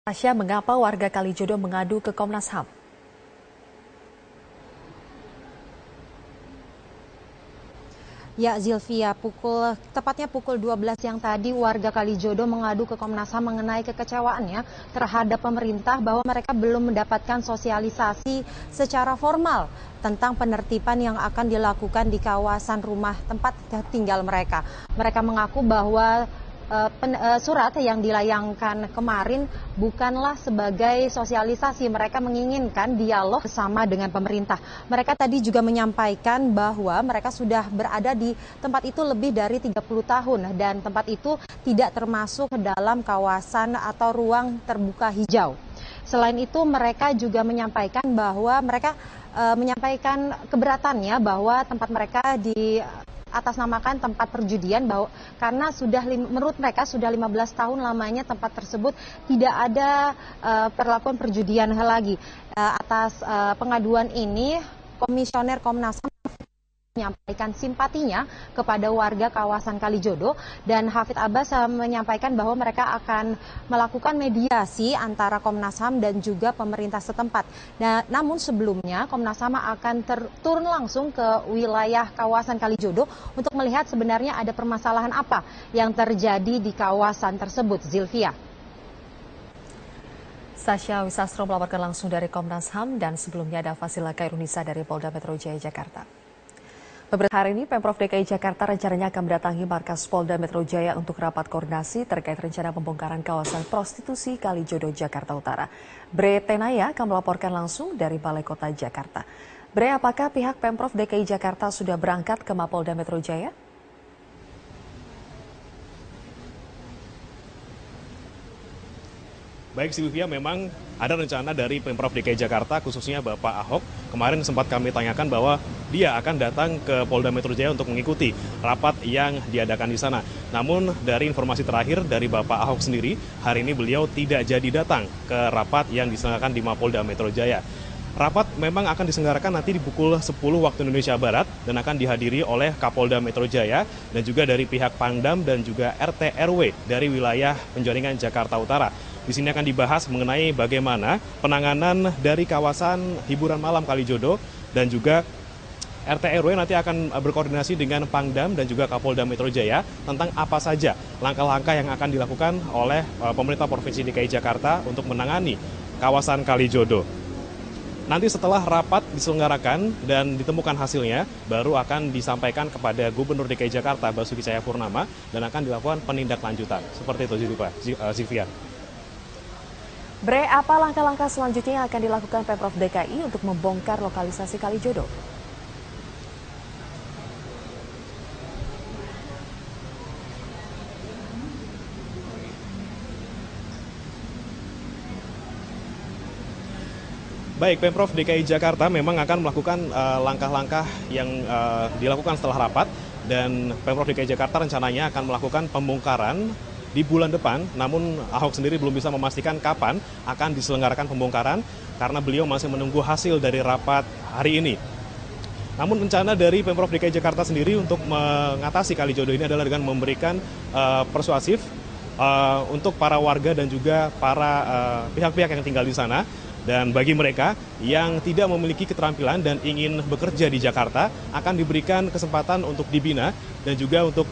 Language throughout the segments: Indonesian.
Tasya, mengapa warga Kalijodo mengadu ke Komnas HAM? Ya, Zilvia, tepatnya pukul 12 yang tadi warga Kalijodo mengadu ke Komnas HAM mengenai kekecewaannya terhadap pemerintah bahwa mereka belum mendapatkan sosialisasi secara formal tentang penertiban yang akan dilakukan di kawasan rumah tempat tinggal mereka. Mereka mengaku bahwa surat yang dilayangkan kemarin bukanlah sebagai sosialisasi. Mereka menginginkan dialog bersama dengan pemerintah. Mereka tadi juga menyampaikan bahwa mereka sudah berada di tempat itu lebih dari 30 tahun dan tempat itu tidak termasuk dalam kawasan atau ruang terbuka hijau. Selain itu mereka juga menyampaikan bahwa mereka menyampaikan keberatannya bahwa tempat mereka di atasnamakan tempat perjudian karena menurut mereka sudah 15 tahun lamanya tempat tersebut tidak ada perlakuan perjudian lagi. Atas pengaduan ini, Komisioner Komnas HAM menyampaikan simpatinya kepada warga kawasan Kalijodo dan Hafid Abbas menyampaikan bahwa mereka akan melakukan mediasi antara Komnas HAM dan juga pemerintah setempat. Namun sebelumnya Komnas HAM akan turun langsung ke wilayah kawasan Kalijodo untuk melihat sebenarnya ada permasalahan apa yang terjadi di kawasan tersebut. Zilvia. Sasha Wisastro melaporkan langsung dari Komnas HAM dan sebelumnya ada Fasila Kairunisa dari Polda Metro Jaya Jakarta. Beberapa hari ini, Pemprov DKI Jakarta rencananya akan mendatangi markas Polda Metro Jaya untuk rapat koordinasi terkait rencana pembongkaran kawasan prostitusi Kalijodo, Jakarta Utara. Bre Tenaya akan melaporkan langsung dari Balai Kota Jakarta. Bre, apakah pihak Pemprov DKI Jakarta sudah berangkat ke Mapolda Metro Jaya? Baik Silvia, memang ada rencana dari Pemprov DKI Jakarta khususnya Bapak Ahok. Kemarin sempat kami tanyakan bahwa dia akan datang ke Polda Metro Jaya untuk mengikuti rapat yang diadakan di sana. Namun dari informasi terakhir dari Bapak Ahok sendiri, hari ini beliau tidak jadi datang ke rapat yang diselenggarakan di Mapolda Metro Jaya. Rapat memang akan diselenggarakan nanti di pukul 10 waktu Indonesia Barat dan akan dihadiri oleh Kapolda Metro Jaya dan juga dari pihak Pangdam dan juga RT RW dari wilayah Penjaringan Jakarta Utara. Di sini akan dibahas mengenai bagaimana penanganan dari kawasan hiburan malam Kalijodo dan juga RT RW nanti akan berkoordinasi dengan Pangdam dan juga Kapolda Metro Jaya tentang apa saja langkah-langkah yang akan dilakukan oleh pemerintah Provinsi DKI Jakarta untuk menangani kawasan Kalijodo. Nanti setelah rapat diselenggarakan dan ditemukan hasilnya, baru akan disampaikan kepada Gubernur DKI Jakarta Basuki Cahayapurnama dan akan dilakukan penindaklanjutan. Seperti itu, Zivia. Bre, apa langkah-langkah selanjutnya yang akan dilakukan Pemprov DKI untuk membongkar lokalisasi Kalijodo? Baik, Pemprov DKI Jakarta memang akan melakukan langkah-langkah yang dilakukan setelah rapat dan Pemprov DKI Jakarta rencananya akan melakukan pembongkaran di bulan depan, namun Ahok sendiri belum bisa memastikan kapan akan diselenggarakan pembongkaran karena beliau masih menunggu hasil dari rapat hari ini. Namun rencana dari Pemprov DKI Jakarta sendiri untuk mengatasi Kalijodo ini adalah dengan memberikan persuasif untuk para warga dan juga para pihak-pihak yang tinggal di sana. Dan bagi mereka yang tidak memiliki keterampilan dan ingin bekerja di Jakarta, akan diberikan kesempatan untuk dibina dan juga untuk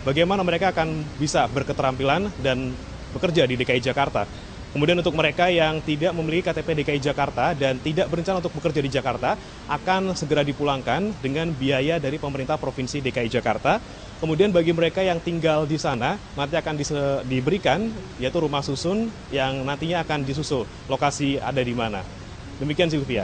bagaimana mereka akan bisa berketerampilan dan bekerja di DKI Jakarta. Kemudian untuk mereka yang tidak memiliki KTP DKI Jakarta dan tidak berencana untuk bekerja di Jakarta, akan segera dipulangkan dengan biaya dari pemerintah Provinsi DKI Jakarta. Kemudian bagi mereka yang tinggal di sana, nanti akan diberikan yaitu rumah susun yang nantinya akan disusul lokasi ada di mana. Demikian Sylvia.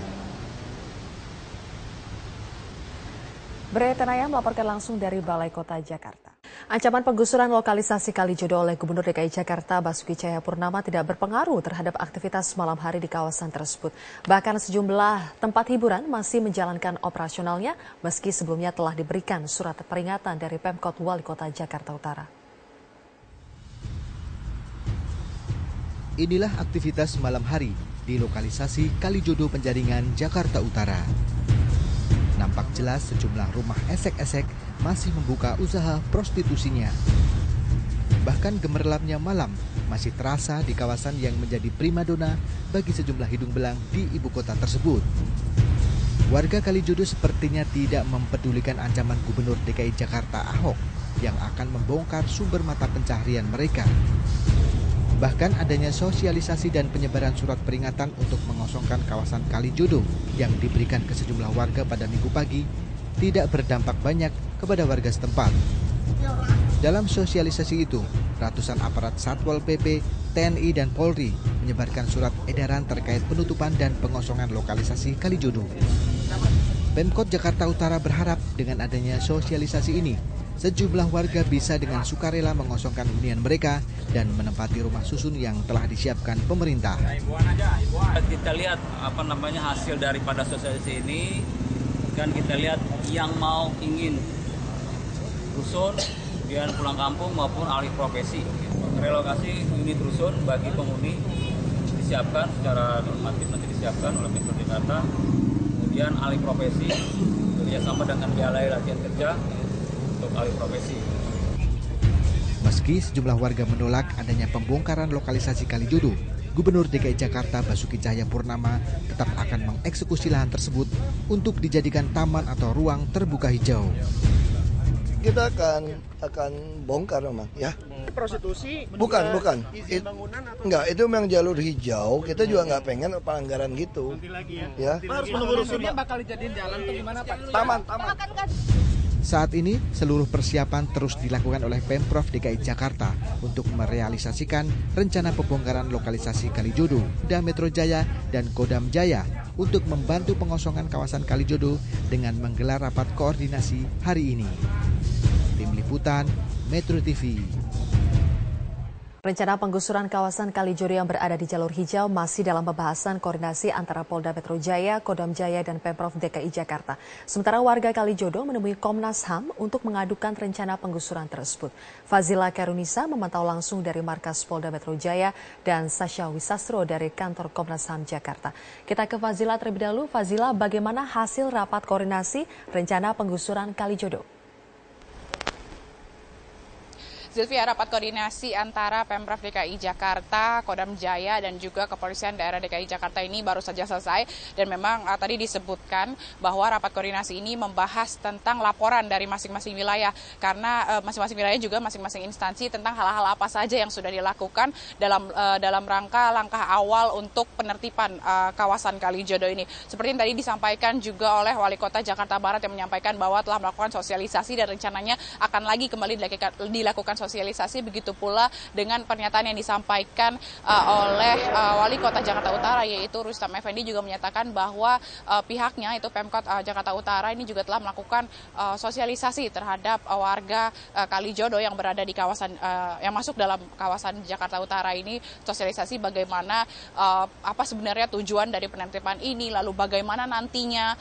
Bre Tenaya melaporkan langsung dari Balai Kota Jakarta. Ancaman penggusuran lokalisasi Kalijodo oleh Gubernur DKI Jakarta Basuki Cahayapurnama tidak berpengaruh terhadap aktivitas malam hari di kawasan tersebut. Bahkan sejumlah tempat hiburan masih menjalankan operasionalnya meski sebelumnya telah diberikan surat peringatan dari Pemkot Wali Kota Jakarta Utara. Inilah aktivitas malam hari di lokalisasi Kalijodo Penjaringan, Jakarta Utara. Nampak jelas sejumlah rumah esek-esek masih membuka usaha prostitusinya. Bahkan gemerlapnya malam masih terasa di kawasan yang menjadi primadona bagi sejumlah hidung belang di ibu kota tersebut. Warga Kalijodo sepertinya tidak mempedulikan ancaman Gubernur DKI Jakarta Ahok yang akan membongkar sumber mata pencaharian mereka. Bahkan adanya sosialisasi dan penyebaran surat peringatan untuk mengosongkan kawasan Kalijodo yang diberikan ke sejumlah warga pada Minggu pagi tidak berdampak banyak kepada warga setempat. Dalam sosialisasi itu, ratusan aparat Satpol PP, TNI, dan Polri menyebarkan surat edaran terkait penutupan dan pengosongan lokalisasi Kalijodo. Pemkot Jakarta Utara berharap dengan adanya sosialisasi ini, sejumlah warga bisa dengan sukarela mengosongkan hunian mereka dan menempati rumah susun yang telah disiapkan pemerintah. Kita lihat hasil daripada sosialisasi ini, kan kita lihat yang ingin rusun, kemudian pulang kampung maupun alih profesi. Relokasi unit rusun bagi penghuni disiapkan secara normatif, nanti disiapkan oleh Pemprov Jakarta. Kemudian alih profesi kerjasama dengan Balai Latihan Kerja untuk alih profesi. Meski sejumlah warga menolak adanya pembongkaran lokalisasi Kalijodo, Gubernur DKI Jakarta Basuki Cahayapurnama tetap akan mengeksekusi lahan tersebut untuk dijadikan taman atau ruang terbuka hijau. Kita akan bongkar memang ya. Prostitusi bukan izin bangunan atau enggak, itu memang jalur hijau. Kita juga nggak pengen pelanggaran gitu. nanti lagi Ya. Harus menunggu rusunnya bakal dijadiin jalan tuh gimana Pak? Taman. Saat ini, seluruh persiapan terus dilakukan oleh Pemprov DKI Jakarta untuk merealisasikan rencana pembongkaran lokalisasi Kalijodo, Polda Metro Jaya, dan Kodam Jaya untuk membantu pengosongan kawasan Kalijodo dengan menggelar rapat koordinasi hari ini. Tim Liputan, Metro TV. Rencana penggusuran kawasan Kalijodo yang berada di jalur hijau masih dalam pembahasan koordinasi antara Polda Metro Jaya, Kodam Jaya, dan Pemprov DKI Jakarta. Sementara warga Kalijodo menemui Komnas HAM untuk mengadukan rencana penggusuran tersebut. Fazila Karunisa memantau langsung dari markas Polda Metro Jaya dan Sasha Wisastro dari kantor Komnas HAM Jakarta. Kita ke Fazila terlebih dahulu. Fazila, bagaimana hasil rapat koordinasi rencana penggusuran Kalijodo? Zilvia, rapat koordinasi antara Pemprov DKI Jakarta, Kodam Jaya, dan juga Kepolisian Daerah DKI Jakarta ini baru saja selesai. Dan memang tadi disebutkan bahwa rapat koordinasi ini membahas tentang laporan dari masing-masing wilayah. Karena masing-masing wilayah juga masing-masing instansi tentang hal-hal apa saja yang sudah dilakukan dalam rangka langkah awal untuk penertiban kawasan Kalijodo ini. Seperti yang tadi disampaikan juga oleh Wali Kota Jakarta Barat yang menyampaikan bahwa telah melakukan sosialisasi dan rencananya akan lagi kembali dilakukan sosialisasi, begitu pula dengan pernyataan yang disampaikan oleh Wali Kota Jakarta Utara, yaitu Rustam Effendi, juga menyatakan bahwa pihaknya itu Pemkot Jakarta Utara ini juga telah melakukan sosialisasi terhadap warga Kalijodo yang berada di kawasan yang masuk dalam kawasan Jakarta Utara ini, sosialisasi bagaimana apa sebenarnya tujuan dari penertiban ini, lalu bagaimana nantinya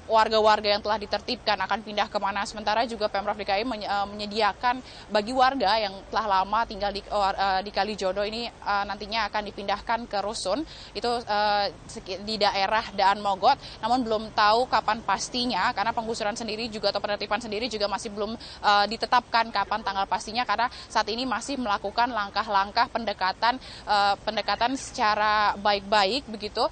warga-warga yang telah ditertibkan akan pindah kemana. Sementara juga Pemprov DKI menyediakan bagi warga yang telah lama tinggal di Kalijodo ini nantinya akan dipindahkan ke rusun itu di daerah Daan Mogot, namun belum tahu kapan pastinya karena penggusuran sendiri juga atau penertiban sendiri juga masih belum ditetapkan kapan tanggal pastinya, karena saat ini masih melakukan langkah-langkah pendekatan secara baik-baik begitu,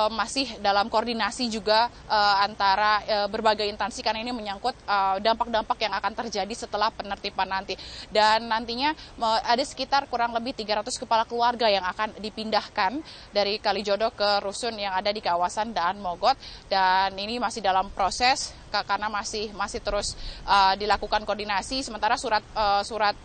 masih dalam koordinasi juga antara berbagai instansi karena ini menyangkut dampak-dampak yang akan terjadi setelah penertiban nanti. Dan nantinya ada sekitar kurang lebih 300 kepala keluarga yang akan dipindahkan dari Kalijodo ke rusun yang ada di kawasan Daan Mogot, dan ini masih dalam proses karena masih terus dilakukan koordinasi. Sementara surat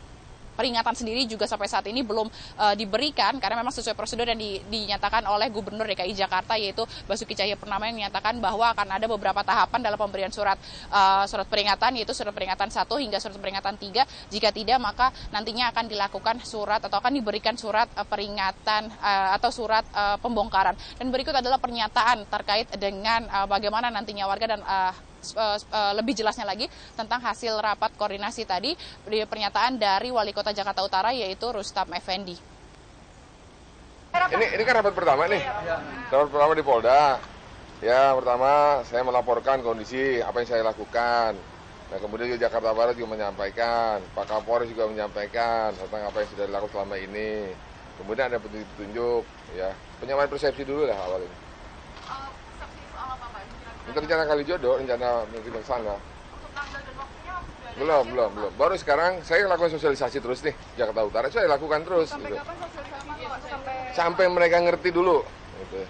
peringatan sendiri juga sampai saat ini belum diberikan karena memang sesuai prosedur yang dinyatakan oleh Gubernur DKI Jakarta, yaitu Basuki Cahayapurnama, yang menyatakan bahwa akan ada beberapa tahapan dalam pemberian surat peringatan, yaitu surat peringatan 1 hingga surat peringatan 3. Jika tidak, maka nantinya akan dilakukan surat atau akan diberikan surat peringatan atau surat pembongkaran. Dan berikut adalah pernyataan terkait dengan bagaimana nantinya warga dan lebih jelasnya lagi tentang hasil rapat koordinasi tadi, pernyataan dari Wali Kota Jakarta Utara yaitu Rustam Effendi. Ini kan rapat pertama nih, rapat pertama di Polda. Ya, pertama saya melaporkan kondisi apa yang saya lakukan. Nah, kemudian juga Jakarta Barat juga menyampaikan, Pak Kapolres juga menyampaikan tentang apa yang sudah dilakukan selama ini. Kemudian ada petunjuk, ya, penyamaan persepsi dulu lah awal ini. Untuk rencana Kalijodo, rencana mungkin ke sana. Belum. Baru sekarang saya lakukan sosialisasi terus nih, Jakarta Utara saya lakukan terus. Sampai kapan sosialisasi? Sampai mereka ngerti dulu. Gitu.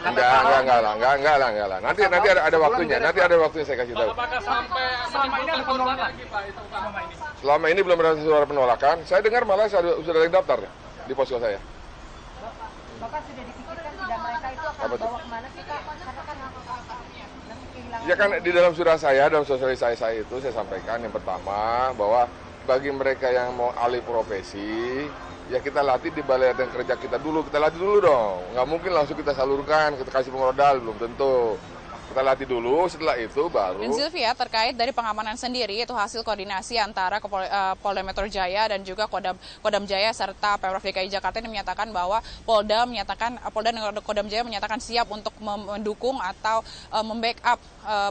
Enggak lah. Nanti ada waktunya. Nanti ada waktunya saya kasih tahu. Apakah selama ini ada penolakan lagi Pak itu selama ini? Selama ini belum ada suara penolakan. Saya dengar malah sudah ada yang daftar di posko saya. Bapak sudah dipikirkan tidak mereka itu akan bawa kemana sih Pak? Karena kan Ya kan di dalam surat saya, dalam sosialisasi saya itu saya sampaikan yang pertama bahwa bagi mereka yang mau alih profesi, ya kita latih di balai latihan kerja kita dulu, kita latih dulu dong. Nggak mungkin langsung kita salurkan, kita kasih pemodal, belum tentu. Kita latih dulu, setelah itu baru. Dan Zilvia, terkait dari pengamanan sendiri, itu hasil koordinasi antara Polda Metro Jaya dan juga Kodam Jaya serta Pemprov DKI Jakarta ini menyatakan bahwa Polda dan Kodam Jaya menyatakan siap untuk mendukung atau membackup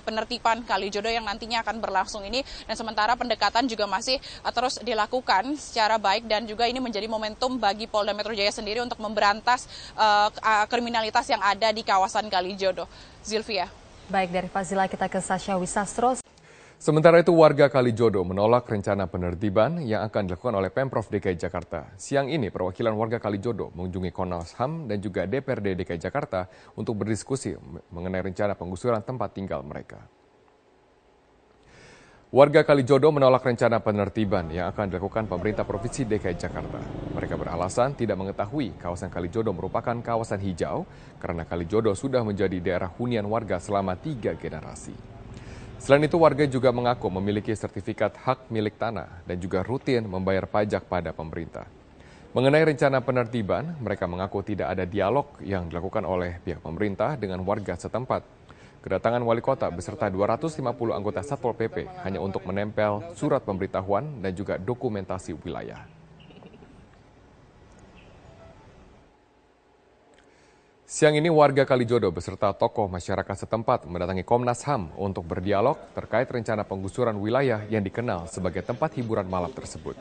penertiban Kalijodo yang nantinya akan berlangsung ini. Dan sementara pendekatan juga masih terus dilakukan secara baik dan juga ini menjadi momentum bagi Polda Metro Jaya sendiri untuk memberantas kriminalitas yang ada di kawasan Kalijodo. Zilvia. Baik, dari Fazila kita ke Sasha Wisastro. Sementara itu warga Kalijodo menolak rencana penertiban yang akan dilakukan oleh Pemprov DKI Jakarta. Siang ini perwakilan warga Kalijodo mengunjungi Komnas HAM dan juga DPRD DKI Jakarta untuk berdiskusi mengenai rencana penggusuran tempat tinggal mereka. Warga Kalijodo menolak rencana penertiban yang akan dilakukan pemerintah Provinsi DKI Jakarta. Mereka beralasan tidak mengetahui kawasan Kalijodo merupakan kawasan hijau karena Kalijodo sudah menjadi daerah hunian warga selama 3 generasi. Selain itu, warga juga mengaku memiliki sertifikat hak milik tanah dan juga rutin membayar pajak pada pemerintah. Mengenai rencana penertiban, mereka mengaku tidak ada dialog yang dilakukan oleh pihak pemerintah dengan warga setempat. Kedatangan wali kota beserta 250 anggota Satpol PP hanya untuk menempel surat pemberitahuan dan juga dokumentasi wilayah. Siang ini warga Kalijodo beserta tokoh masyarakat setempat mendatangi Komnas HAM untuk berdialog terkait rencana penggusuran wilayah yang dikenal sebagai tempat hiburan malam tersebut.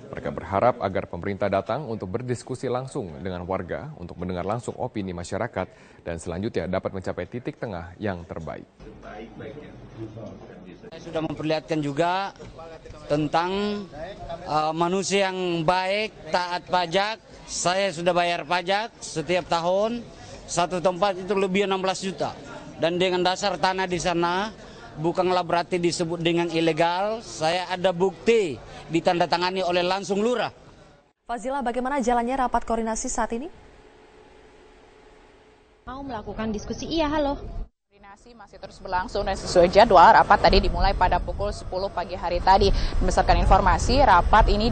Mereka berharap agar pemerintah datang untuk berdiskusi langsung dengan warga untuk mendengar langsung opini masyarakat dan selanjutnya dapat mencapai titik tengah yang terbaik. Saya sudah memperlihatkan juga tentang manusia yang baik, taat pajak. Saya sudah bayar pajak setiap tahun. Satu tempat itu lebih 16 juta. Dan dengan dasar tanah di sana bukanlah berarti disebut dengan ilegal. Saya ada bukti ditandatangani oleh langsung lurah. Fazila, bagaimana jalannya rapat koordinasi saat ini? Mau melakukan diskusi, iya halo. Masih terus berlangsung dan sesuai jadwal rapat tadi dimulai pada pukul 10 pagi hari tadi. Berdasarkan informasi, rapat ini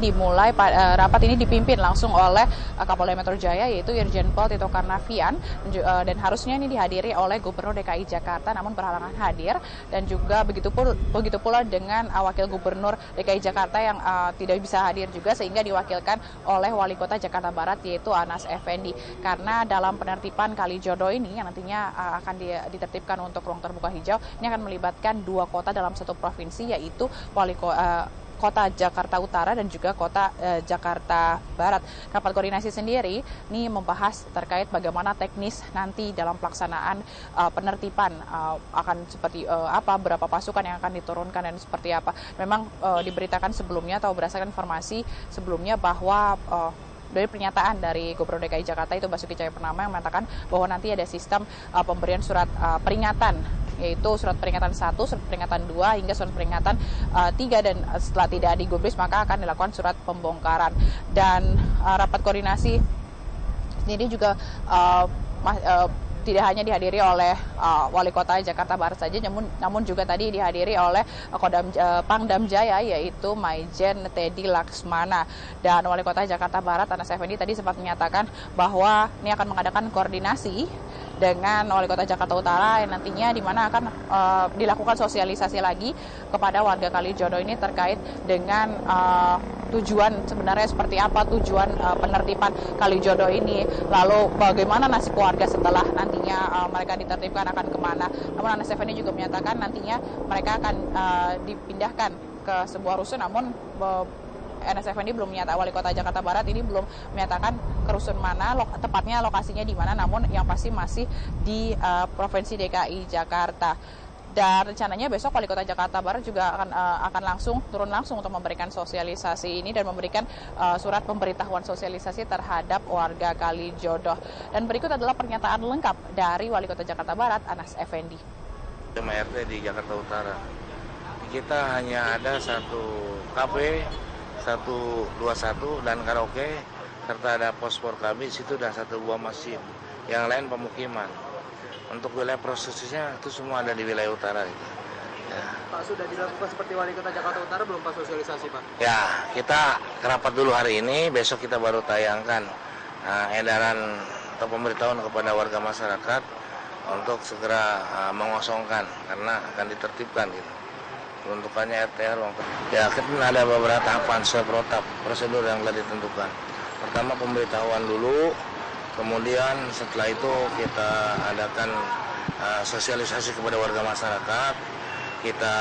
dipimpin langsung oleh Kapolda Metro Jaya yaitu Irjen Pol Tito Karnavian dan harusnya ini dihadiri oleh Gubernur DKI Jakarta namun berhalangan hadir dan juga begitu pula dengan Wakil Gubernur DKI Jakarta yang tidak bisa hadir juga sehingga diwakilkan oleh Wali Kota Jakarta Barat yaitu Anas Effendi. Karena dalam penertiban Kalijodo ini yang nantinya akan ditertibkan untuk ruang terbuka hijau ini akan melibatkan 2 kota dalam satu provinsi yaitu Kota Jakarta Utara dan juga Kota Jakarta Barat. Rapat koordinasi sendiri ini membahas terkait bagaimana teknis nanti dalam pelaksanaan penertiban akan seperti apa, berapa pasukan yang akan diturunkan dan seperti apa. Memang diberitakan sebelumnya atau berdasarkan informasi sebelumnya bahwa dari pernyataan dari Gubernur DKI Jakarta itu Basuki Cahayapurnama yang mengatakan bahwa nanti ada sistem pemberian surat peringatan yaitu surat peringatan 1, surat peringatan 2 hingga surat peringatan 3 dan setelah tidak digubris maka akan dilakukan surat pembongkaran. Dan rapat koordinasi ini juga tidak hanya dihadiri oleh Wali Kota Jakarta Barat saja, namun juga tadi dihadiri oleh Pangdam Jaya yaitu Maijen Teddy Laksmana. Dan Wali Kota Jakarta Barat Anas Effendi tadi sempat menyatakan bahwa ini akan mengadakan koordinasi dengan Wali Kota Jakarta Utara yang nantinya di mana akan dilakukan sosialisasi lagi kepada warga Kalijodo ini terkait dengan tujuan sebenarnya seperti apa tujuan penertiban Kalijodo ini, lalu bagaimana nasib warga setelah nantinya nantinya mereka ditertibkan akan kemana. Namun Anas Effendi juga menyatakan nantinya mereka akan dipindahkan ke sebuah rusun, namun Anas Effendi belum menyatakan, Wali Kota Jakarta Barat ini belum menyatakan ke rusun mana, tepatnya lokasinya di mana, namun yang pasti masih di Provinsi DKI Jakarta. Dan rencananya besok Wali Kota Jakarta Barat juga akan turun langsung untuk memberikan sosialisasi ini dan memberikan surat pemberitahuan sosialisasi terhadap warga Kalijodo. Dan berikut adalah pernyataan lengkap dari Wali Kota Jakarta Barat, Anas Effendi. RT di Jakarta Utara, kita hanya ada satu kafe, 121 dan karaoke, serta ada pospor kami situ dan satu buah masjid. Yang lain pemukiman. Untuk wilayah prosesnya itu semua ada di wilayah utara. Gitu. Ya. Pak, sudah dilakukan seperti Wali Kota Jakarta Utara belum Pak sosialisasi Pak? Ya, kita rapat dulu hari ini, besok kita baru tayangkan edaran atau pemberitahuan kepada warga masyarakat untuk segera mengosongkan karena akan ditertibkan gitu. Peruntukannya RT ruang ya, kita ada beberapa tahapan sesuai protap prosedur yang telah ditentukan. Pertama pemberitahuan dulu, kemudian setelah itu kita adakan sosialisasi kepada warga masyarakat, kita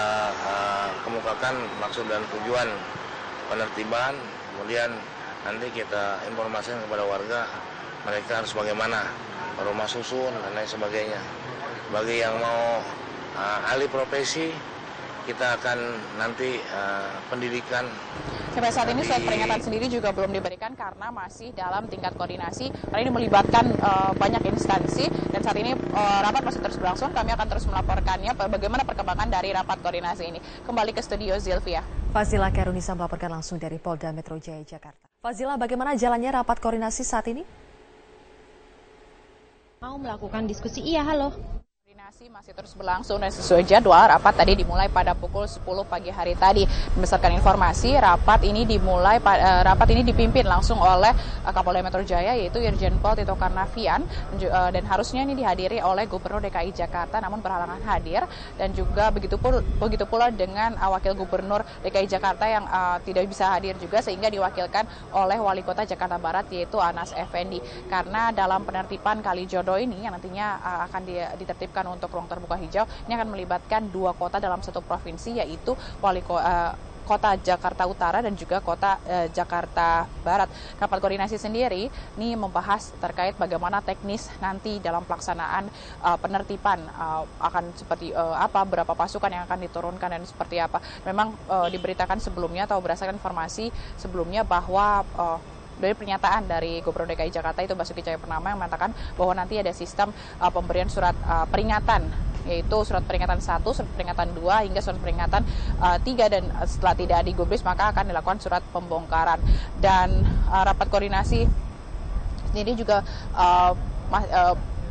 kemukakan maksud dan tujuan penertiban, kemudian nanti kita informasikan kepada warga mereka harus bagaimana, rumah susun dan lain sebagainya. Bagi yang mau alih profesi, kita akan nanti pendidikan. Sampai saat ini surat peringatan sendiri juga belum diberikan karena masih dalam tingkat koordinasi. Karena ini melibatkan banyak instansi dan saat ini rapat masih terus berlangsung. Kami akan terus melaporkannya bagaimana perkembangan dari rapat koordinasi ini. Kembali ke studio Zilvia. Fazila Kairunisa melaporkan langsung dari Polda Metro Jaya, Jakarta. Fazila, bagaimana jalannya rapat koordinasi saat ini? Mau melakukan diskusi? Iya, halo. Masih terus berlangsung dan sesuai jadwal rapat tadi dimulai pada pukul 10 pagi hari tadi. Berdasarkan informasi, rapat ini dipimpin langsung oleh Kapolda Metro Jaya yaitu Irjen Pol Tito Karnavian dan harusnya ini dihadiri oleh Gubernur DKI Jakarta namun berhalangan hadir dan juga begitu pula dengan Wakil Gubernur DKI Jakarta yang tidak bisa hadir juga sehingga diwakilkan oleh Wali Kota Jakarta Barat yaitu Anas Effendi. Karena dalam penertiban Kalijodo ini yang nantinya akan ditertibkan untuk ruang terbuka hijau ini akan melibatkan dua kota dalam satu provinsi yaitu Kota Jakarta Utara dan juga Kota Jakarta Barat. Rapat koordinasi sendiri ini membahas terkait bagaimana teknis nanti dalam pelaksanaan penertiban akan seperti apa, berapa pasukan yang akan diturunkan dan seperti apa. Memang diberitakan sebelumnya atau berdasarkan informasi sebelumnya bahwa dari pernyataan dari Gubernur DKI Jakarta itu Basuki Cahayapurnama yang mengatakan bahwa nanti ada sistem pemberian surat peringatan yaitu surat peringatan 1, surat peringatan 2 hingga surat peringatan 3 dan setelah tidak digubris maka akan dilakukan surat pembongkaran. Dan rapat koordinasi sendiri juga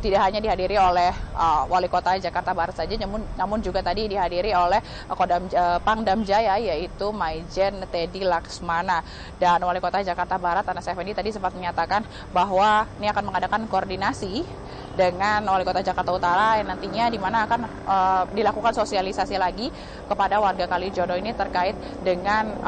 tidak hanya dihadiri oleh Wali Kota Jakarta Barat saja, namun juga tadi dihadiri oleh Pangdam Jaya yaitu Maijen Teddy Laksmana. Dan Wali Kota Jakarta Barat Anas Effendi tadi sempat menyatakan bahwa ini akan mengadakan koordinasi dengan Wali Kota Jakarta Utara yang nantinya di mana akan dilakukan sosialisasi lagi kepada warga Kalijodo ini terkait dengan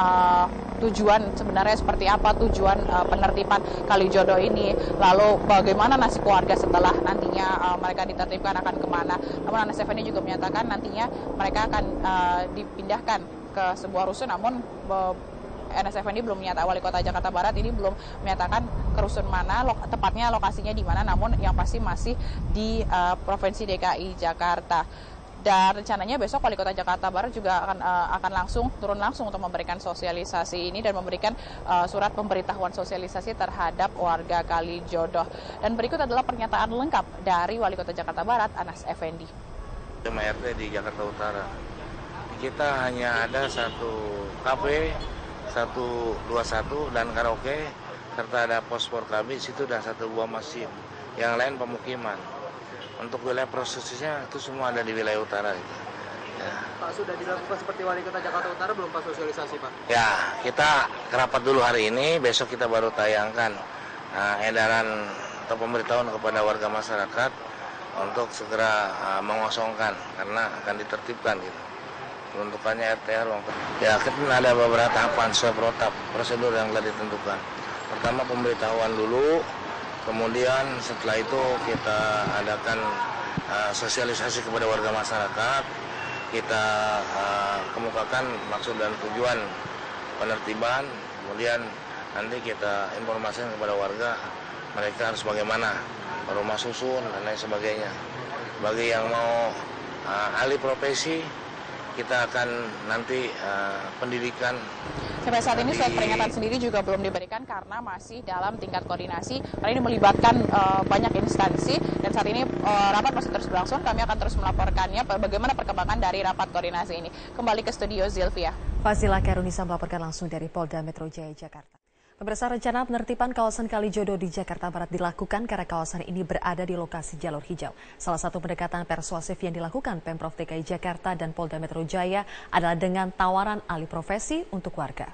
tujuan sebenarnya seperti apa tujuan penertiban Kalijodo ini, lalu bagaimana nasib warga setelah nantinya mereka ditertibkan akan kemana. Namun Anas Effendi juga menyatakan nantinya mereka akan dipindahkan ke sebuah rusun, namun Anas Effendi belum menyatakan, Wali Kota Jakarta Barat ini belum menyatakan ke rusun mana, tepatnya lokasinya di mana, namun yang pasti masih di Provinsi DKI Jakarta. Dan rencananya besok Wali Kota Jakarta Barat juga akan turun langsung untuk memberikan sosialisasi ini dan memberikan surat pemberitahuan sosialisasi terhadap warga Kalijodo. Dan berikut adalah pernyataan lengkap dari Wali Kota Jakarta Barat Anas Effendi. RT di Jakarta Utara, kita hanya ada satu kafe, 121 dan karaoke, serta ada pospor kami situ dan satu buah masjid. Yang lain pemukiman. Untuk wilayah prosesnya itu semua ada di wilayah utara. Gitu. Ya. Pak, sudah dilakukan seperti Wali Kota Jakarta Utara belum Pak sosialisasi Pak? Ya, kita rapat dulu hari ini, besok kita baru tayangkan edaran atau pemberitahuan kepada warga masyarakat untuk segera mengosongkan karena akan ditertibkan gitu. Peruntukannya RT ruang ya, kita ada beberapa tahapan sesuai protap prosedur yang telah ditentukan. Pertama pemberitahuan dulu, Kemudian setelah itu kita adakan sosialisasi kepada warga masyarakat, kita kemukakan maksud dan tujuan penertiban, kemudian nanti kita informasikan kepada warga mereka harus bagaimana, rumah susun dan lain sebagainya. Bagi yang mau alih profesi, kita akan nanti pendidikan. Sampai saat ini surat peringatan sendiri juga belum diberikan karena masih dalam tingkat koordinasi. Karena ini melibatkan banyak instansi dan saat ini rapat masih terus berlangsung. Kami akan terus melaporkannya bagaimana perkembangan dari rapat koordinasi ini. Kembali ke studio Zilvia. Fazila Khairunisa melaporkan langsung dari Polda Metro Jaya, Jakarta. Pemirsa, rencana penertiban kawasan Kalijodo di Jakarta Barat dilakukan karena kawasan ini berada di lokasi jalur hijau. Salah satu pendekatan persuasif yang dilakukan Pemprov DKI Jakarta dan Polda Metro Jaya adalah dengan tawaran alih profesi untuk warga.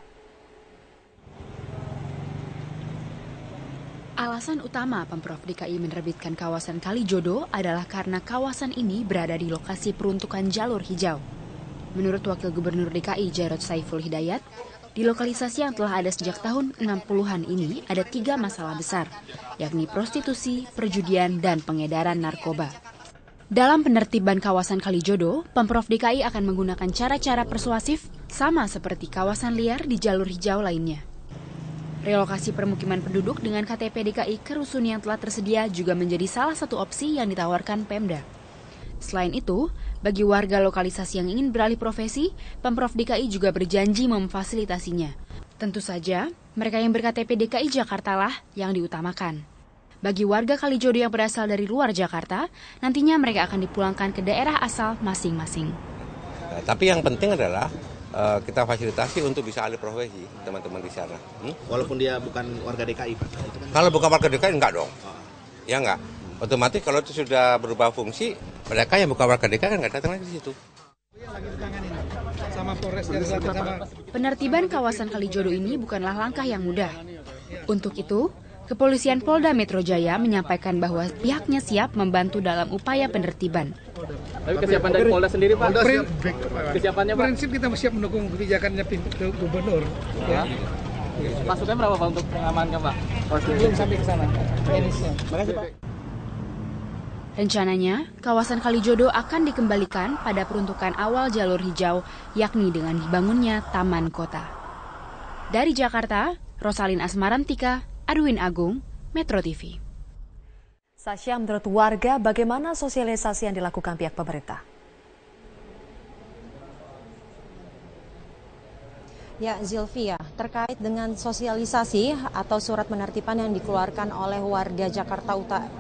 Alasan utama Pemprov DKI menerbitkan kawasan Kalijodo adalah karena kawasan ini berada di lokasi peruntukan jalur hijau. Menurut Wakil Gubernur DKI Jarod Saiful Hidayat, di lokalisasi yang telah ada sejak tahun 60-an ini ada 3 masalah besar, yakni prostitusi, perjudian, dan pengedaran narkoba. Dalam penertiban kawasan Kalijodo, Pemprov DKI akan menggunakan cara-cara persuasif sama seperti kawasan liar di jalur hijau lainnya. Relokasi permukiman penduduk dengan KTP DKI ke rusun yang telah tersedia juga menjadi salah satu opsi yang ditawarkan Pemda. Selain itu, bagi warga lokalisasi yang ingin beralih profesi, Pemprov DKI juga berjanji memfasilitasinya. Tentu saja, mereka yang ber-KTP DKI Jakarta lah yang diutamakan. Bagi warga Kalijodo yang berasal dari luar Jakarta, nantinya mereka akan dipulangkan ke daerah asal masing-masing. Tapi yang penting adalah kita fasilitasi untuk bisa alih profesi teman-teman di sana. Walaupun dia bukan warga DKI, Pak? Kalau bukan warga DKI, enggak dong. Ya enggak. Otomatis kalau itu sudah berubah fungsi, mereka yang bukan warga DKI kan nggak datang lagi di situ. Penertiban kawasan Kalijodo ini bukanlah langkah yang mudah. Untuk itu, Kepolisian Polda Metro Jaya menyampaikan bahwa pihaknya siap membantu dalam upaya penertiban. Tapi kesiapan dari Polda sendiri, Pak? Kesiapannya, Pak? Prinsip kita siap mendukung kebijakannya Gubernur. Ya. Maksudnya berapa, Pak, untuk mengamankan, Pak? Belum sampai ke sana. Makasih, Pak. Rencananya, kawasan Kalijodo akan dikembalikan pada peruntukan awal jalur hijau, yakni dengan dibangunnya Taman Kota. Dari Jakarta, Rosalin Asmarantika, Arwin Agung, Metro TV. Sasha, menurut warga, bagaimana sosialisasi yang dilakukan pihak pemerintah? Ya, Zilvia, terkait dengan sosialisasi atau surat penertiban yang dikeluarkan oleh warga Jakarta Utara,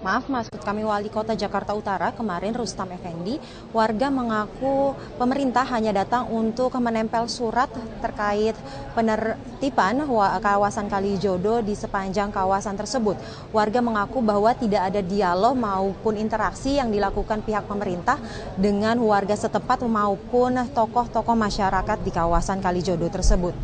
maksud kami Wali Kota Jakarta Utara kemarin Rustam Effendi, warga mengaku pemerintah hanya datang untuk menempel surat terkait penertiban kawasan Kalijodo di sepanjang kawasan tersebut. Warga mengaku bahwa tidak ada dialog maupun interaksi yang dilakukan pihak pemerintah dengan warga setempat maupun tokoh-tokoh masyarakat di kawasan Kalijodo tersebut.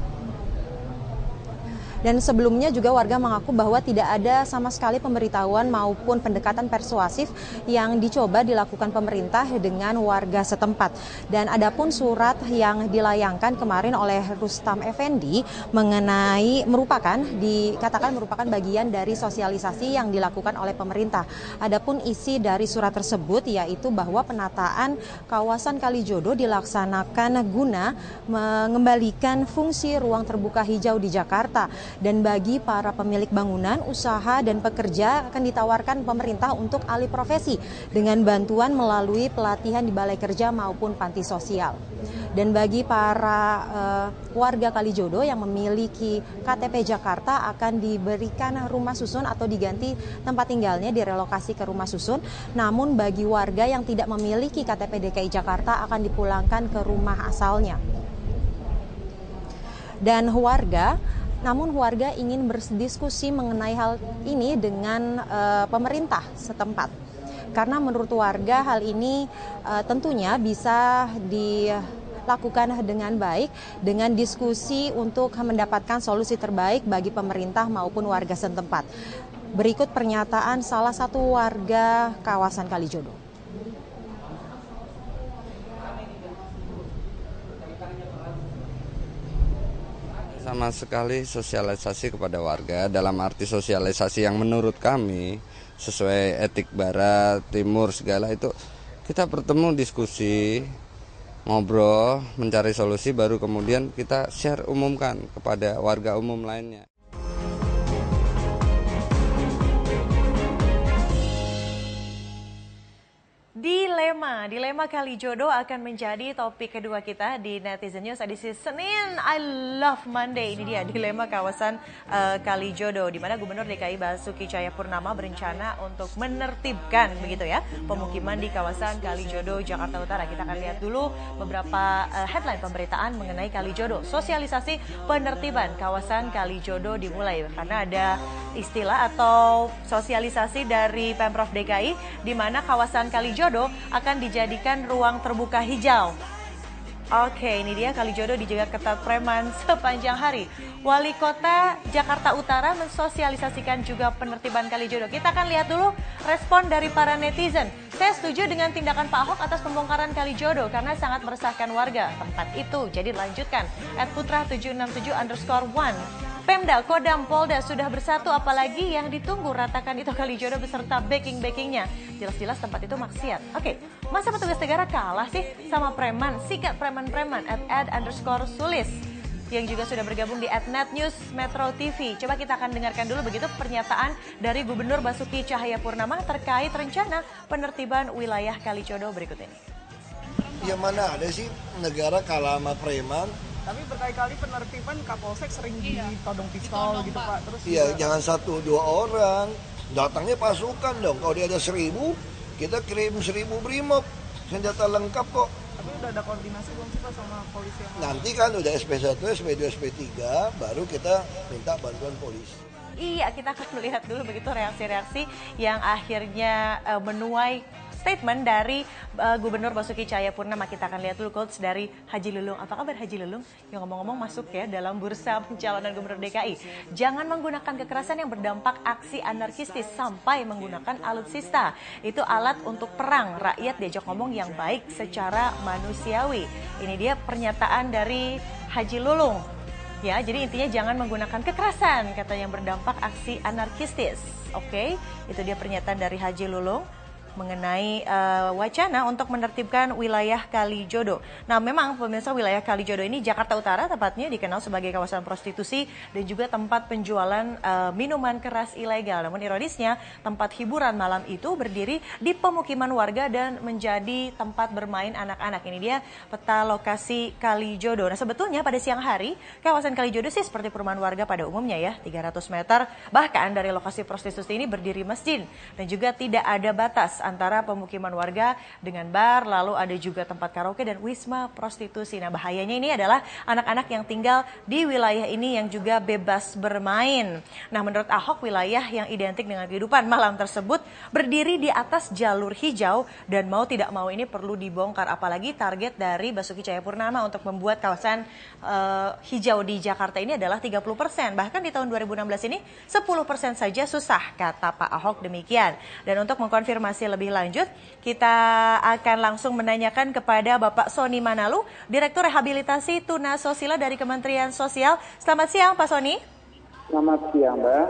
Dan sebelumnya juga warga mengaku bahwa tidak ada sama sekali pemberitahuan maupun pendekatan persuasif yang dicoba dilakukan pemerintah dengan warga setempat. Dan adapun surat yang dilayangkan kemarin oleh Rustam Effendi dikatakan merupakan bagian dari sosialisasi yang dilakukan oleh pemerintah. Adapun isi dari surat tersebut yaitu bahwa penataan kawasan Kalijodo dilaksanakan guna mengembalikan fungsi ruang terbuka hijau di Jakarta. Dan bagi para pemilik bangunan, usaha, dan pekerja akan ditawarkan pemerintah untuk alih profesi dengan bantuan melalui pelatihan di balai kerja maupun panti sosial. Dan bagi para warga Kalijodo yang memiliki KTP Jakarta akan diberikan rumah susun atau diganti tempat tinggalnya, direlokasi ke rumah susun. Namun bagi warga yang tidak memiliki KTP DKI Jakarta akan dipulangkan ke rumah asalnya. Dan namun warga ingin berdiskusi mengenai hal ini dengan pemerintah setempat. Karena menurut warga hal ini tentunya bisa dilakukan dengan baik dengan diskusi untuk mendapatkan solusi terbaik bagi pemerintah maupun warga setempat. Berikut pernyataan salah satu warga kawasan Kalijodo. Pertama sekali sosialisasi kepada warga, dalam arti sosialisasi yang menurut kami sesuai etik barat, timur segala itu kita bertemu diskusi, ngobrol, mencari solusi baru kemudian kita share umumkan kepada warga umum lainnya. Dilema Kalijodo akan menjadi topik kedua kita di Netizen News edisi Senin. I love Monday. Ini dia dilema kawasan Kalijodo, di mana Gubernur DKI Basuki Cahayapurnama berencana untuk menertibkan begitu ya pemukiman di kawasan Kalijodo, Jakarta Utara. Kita akan lihat dulu beberapa headline pemberitaan mengenai Kalijodo. Sosialisasi penertiban kawasan Kalijodo dimulai karena ada istilah atau sosialisasi dari Pemprov DKI di mana kawasan Kalijodo akan dijadikan ruang terbuka hijau. Oke, ini dia Kalijodo dijaga ketat preman sepanjang hari. Wali Kota Jakarta Utara mensosialisasikan juga penertiban Kalijodo. Kita akan lihat dulu respon dari para netizen. Saya setuju dengan tindakan Pak Ahok atas pembongkaran Kalijodo karena sangat meresahkan warga tempat itu. Jadi lanjutkan @putra767_1. Pemda, Kodam, Polda sudah bersatu, apalagi yang ditunggu ratakan itu Kalijodo beserta backing-backingnya. Jelas-jelas tempat itu maksiat. Oke, masa petugas negara kalah sih sama preman? Sikat preman-preman @ed_sulis yang juga sudah bergabung di @netnews Metro TV. Coba kita akan dengarkan dulu begitu pernyataan dari Gubernur Basuki Cahayapurnama terkait rencana penertiban wilayah Kalijodo berikut ini. Ya mana ada sih negara kalah sama preman? Tapi berkali-kali penertiban Kapolsek sering ditodong pistol gitu Pak. Terus iya, jangan 1-2 orang. Datangnya pasukan dong. Kalau dia ada 1000, kita kirim 1000 brimob. Senjata lengkap kok. Tapi udah ada koordinasi belum sih Pak sama polisi yang nanti kan udah SP1, SP2, SP3, baru kita minta bantuan polisi. Iya, kita akan melihat dulu begitu reaksi-reaksi yang akhirnya menuai statement dari Gubernur Basuki Cahayapurnama. Kita akan lihat dulu quotes dari Haji Lulung. Apa kabar Haji Lulung? Yang ngomong-ngomong masuk ya dalam bursa pencalonan Gubernur DKI. Jangan menggunakan kekerasan yang berdampak aksi anarkistis sampai menggunakan alutsista. Itu alat untuk perang. Rakyat diajak ngomong yang baik secara manusiawi. Ini dia pernyataan dari Haji Lulung. Ya, jadi intinya jangan menggunakan kekerasan, kata yang berdampak aksi anarkistis. Oke, itu dia pernyataan dari Haji Lulung mengenai wacana untuk menertibkan wilayah Kalijodo. Nah, memang pemirsa, wilayah Kalijodo ini Jakarta Utara tepatnya dikenal sebagai kawasan prostitusi dan juga tempat penjualan minuman keras ilegal. Namun ironisnya tempat hiburan malam itu berdiri di pemukiman warga dan menjadi tempat bermain anak-anak. Ini dia peta lokasi Kalijodo. Nah, sebetulnya pada siang hari kawasan Kalijodo sih seperti perumahan warga pada umumnya ya, 300 meter. Bahkan dari lokasi prostitusi ini berdiri masjid dan juga tidak ada batas antara pemukiman warga dengan bar, lalu ada juga tempat karaoke dan wisma prostitusi. Nah, bahayanya ini adalah anak-anak yang tinggal di wilayah ini yang juga bebas bermain. Nah, menurut Ahok, wilayah yang identik dengan kehidupan malam tersebut berdiri di atas jalur hijau dan mau tidak mau ini perlu dibongkar. Apalagi target dari Basuki Cahayapurnama untuk membuat kawasan hijau di Jakarta ini adalah 30%. Bahkan di tahun 2016 ini 10% saja susah, kata Pak Ahok demikian. Dan untuk mengkonfirmasi lebih lanjut, kita akan langsung menanyakan kepada Bapak Sony Manalu, Direktur Rehabilitasi Tuna Sosila dari Kementerian Sosial. Selamat siang Pak Sony. Selamat siang Mbak.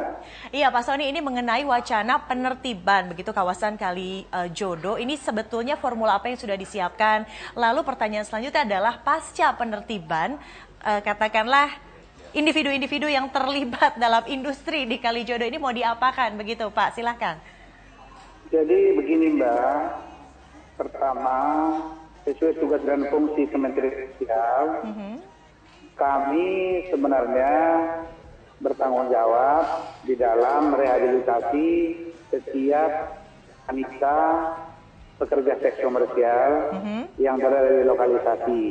Iya Pak Sony, ini mengenai wacana penertiban begitu kawasan Kalijodo. Ini sebetulnya formula apa yang sudah disiapkan? Lalu pertanyaan selanjutnya adalah pasca penertiban, katakanlah individu-individu yang terlibat dalam industri di Kalijodo ini mau diapakan begitu Pak? Silahkan. Jadi begini Mbak, pertama sesuai tugas dan fungsi Kementerian Sosial, kami sebenarnya bertanggung jawab di dalam rehabilitasi setiap wanita pekerja seks komersial yang berada di lokalisasi.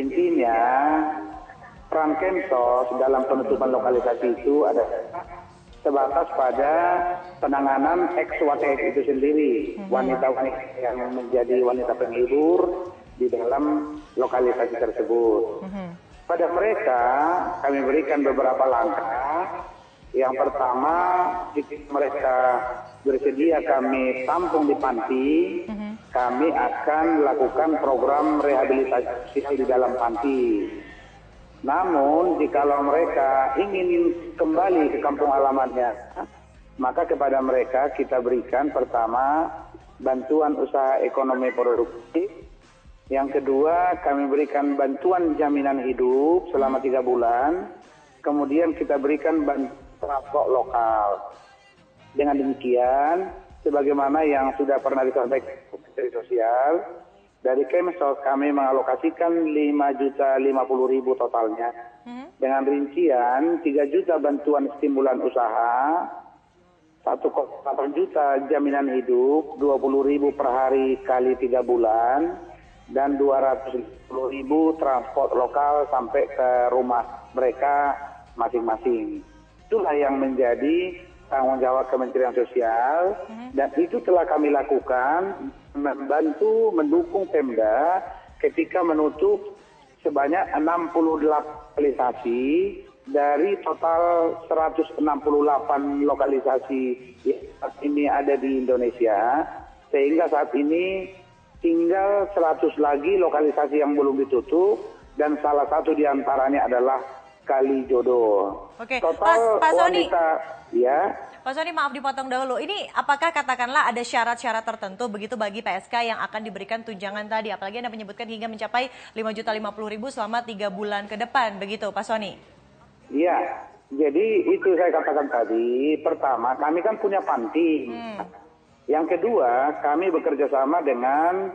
Intinya peran Kemsos dalam penutupan lokalisasi itu adalah sebatas pada penanganan ex-WTS itu sendiri, wanita-wanita yang menjadi wanita penghibur di dalam lokalisasi tersebut. Pada mereka kami berikan beberapa langkah. Yang pertama, jika mereka bersedia kami tampung di panti, kami akan lakukan program rehabilitasi di dalam panti. Namun jikalau mereka ingin kembali ke kampung halamannya, maka kepada mereka kita berikan pertama bantuan usaha ekonomi produktif. Yang kedua kami berikan bantuan jaminan hidup selama 3 bulan. Kemudian kita berikan bantuan transport lokal. Dengan demikian, sebagaimana yang sudah pernah disampaikan Menteri Sosial, dari Kemensos kami mengalokasikan 5.050.000 totalnya. Dengan rincian 3 juta bantuan stimulan usaha, 1,8 juta jaminan hidup, 20.000 per hari kali 3 bulan, dan 250.000 transport lokal sampai ke rumah mereka masing-masing. Itulah yang menjadi tanggung jawab Kementerian Sosial, dan itu telah kami lakukan membantu mendukung Pemda ketika menutup sebanyak 68 lokalisasi dari total 168 lokalisasi yang saat ini ada di Indonesia, sehingga saat ini tinggal 100 lagi lokalisasi yang belum ditutup, dan salah satu diantaranya adalah Kalijodo. Oke, total Pak Sony. wanita, ya. Pak Sony, maaf dipotong dahulu. Ini apakah katakanlah ada syarat-syarat tertentu begitu bagi PSK yang akan diberikan tunjangan tadi? Apalagi Anda menyebutkan hingga mencapai 5.050.000 selama 3 bulan ke depan, begitu Pak Sony? Iya, jadi itu saya katakan tadi. Pertama, kami kan punya panti. Yang kedua, kami bekerja sama dengan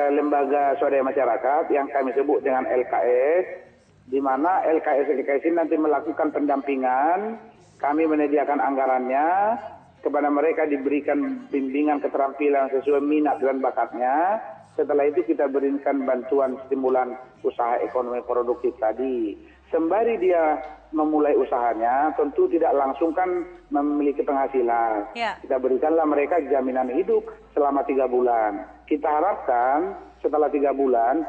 lembaga swadaya masyarakat yang kami sebut dengan LKS, di mana LKS ini nanti melakukan pendampingan. Kami menyediakan anggarannya, kepada mereka diberikan bimbingan keterampilan sesuai minat dan bakatnya. Setelah itu kita berikan bantuan stimulan usaha ekonomi produktif tadi. Sembari dia memulai usahanya, tentu tidak langsung kan memiliki penghasilan. Kita berikanlah mereka jaminan hidup selama 3 bulan. Kita harapkan setelah 3 bulan,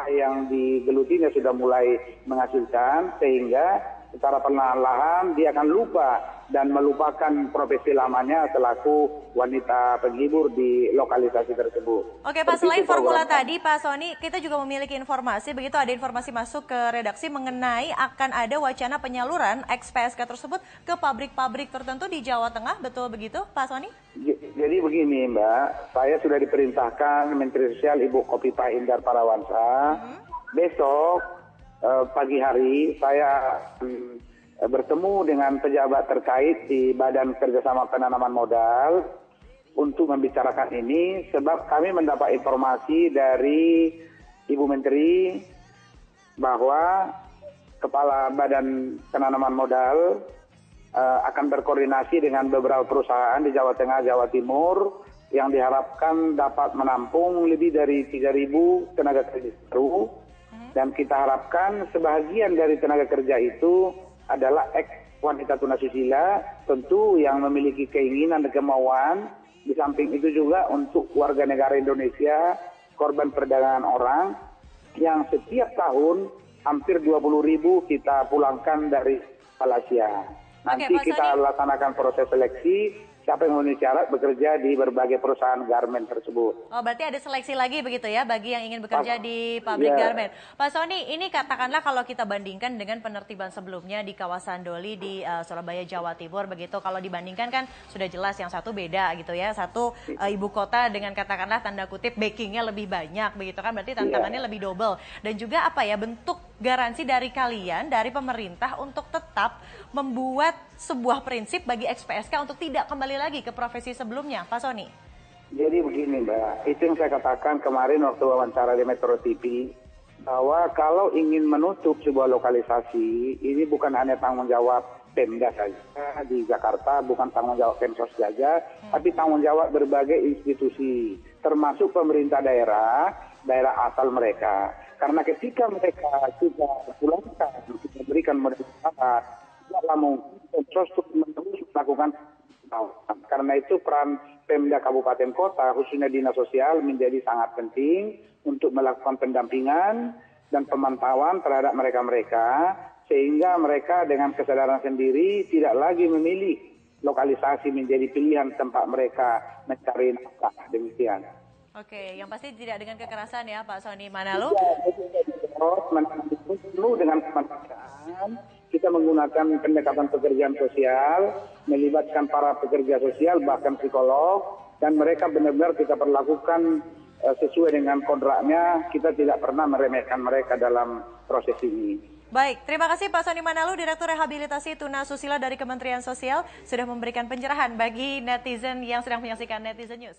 yang digelutinya sudah mulai menghasilkan, sehingga secara perlahan-lahan dia akan lupa dan melupakan profesi lamanya selaku wanita penghibur di lokalisasi tersebut. Oke Pak, selain formula tadi Pak Sony, kita juga memiliki informasi, begitu ada informasi masuk ke redaksi mengenai akan ada wacana penyaluran ex-PSK tersebut ke pabrik-pabrik tertentu di Jawa Tengah, betul begitu Pak Sony? Jadi begini Mbak, saya sudah diperintahkan Menteri Sosial Ibu Khofifah Indar Parawansa, besok pagi hari saya bertemu dengan pejabat terkait di Badan Kerjasama Penanaman Modal untuk membicarakan ini, sebab kami mendapat informasi dari Ibu Menteri bahwa Kepala Badan Penanaman Modal akan berkoordinasi dengan beberapa perusahaan di Jawa Tengah, Jawa Timur yang diharapkan dapat menampung lebih dari 3.000 tenaga kerja baru, dan kita harapkan sebahagian dari tenaga kerja itu adalah ex wanita tunasusila, tentu yang memiliki keinginan dan kemauan. Di samping itu juga untuk warga negara Indonesia korban perdagangan orang yang setiap tahun hampir 20.000 kita pulangkan dari Malaysia. Nanti kita laksanakan proses seleksi, siapa yang memenuhi syarat bekerja di berbagai perusahaan garment tersebut. Oh, berarti ada seleksi lagi begitu ya bagi yang ingin bekerja di pabrik garment. Pak Sony, ini katakanlah kalau kita bandingkan dengan penertiban sebelumnya di kawasan Doli di Surabaya, Jawa Timur begitu. Kalau dibandingkan kan sudah jelas yang satu beda gitu ya. Satu ibu kota dengan katakanlah tanda kutip backingnya lebih banyak begitu kan. Berarti tantangannya lebih double. Dan juga apa ya, bentuk garansi dari kalian, dari pemerintah untuk tetap membuat sebuah prinsip bagi ex-PSK untuk tidak kembali lagi ke profesi sebelumnya, Pak Sony? Jadi begini Mbak, itu yang saya katakan kemarin waktu wawancara di Metro TV, bahwa kalau ingin menutup sebuah lokalisasi, ini bukan hanya tanggung jawab Pemda saja di Jakarta, bukan tanggung jawab Pemsos saja, tapi tanggung jawab berbagai institusi, termasuk pemerintah daerah, daerah asal mereka. Karena ketika mereka sudah pulangkan, kita berikan mereka tidaklah mungkin Pemsos terus melakukan. Karena itu peran Pemda Kabupaten Kota, khususnya Dinas Sosial, menjadi sangat penting untuk melakukan pendampingan dan pemantauan terhadap mereka-mereka, sehingga mereka dengan kesadaran sendiri tidak lagi memilih lokalisasi menjadi pilihan tempat mereka mencari nafkah. Demikian. Oke, yang pasti tidak dengan kekerasan ya Pak Sony Manalu. penuh dengan kemanusiaan. Kita menggunakan pendekatan pekerjaan sosial, melibatkan para pekerja sosial, bahkan psikolog, dan mereka benar-benar kita perlakukan sesuai dengan kontraknya. Kita tidak pernah meremehkan mereka dalam proses ini. Baik, terima kasih Pak Sony Manalu, Direktur Rehabilitasi Tuna Susila dari Kementerian Sosial, sudah memberikan pencerahan bagi netizen yang sedang menyaksikan Netizen News.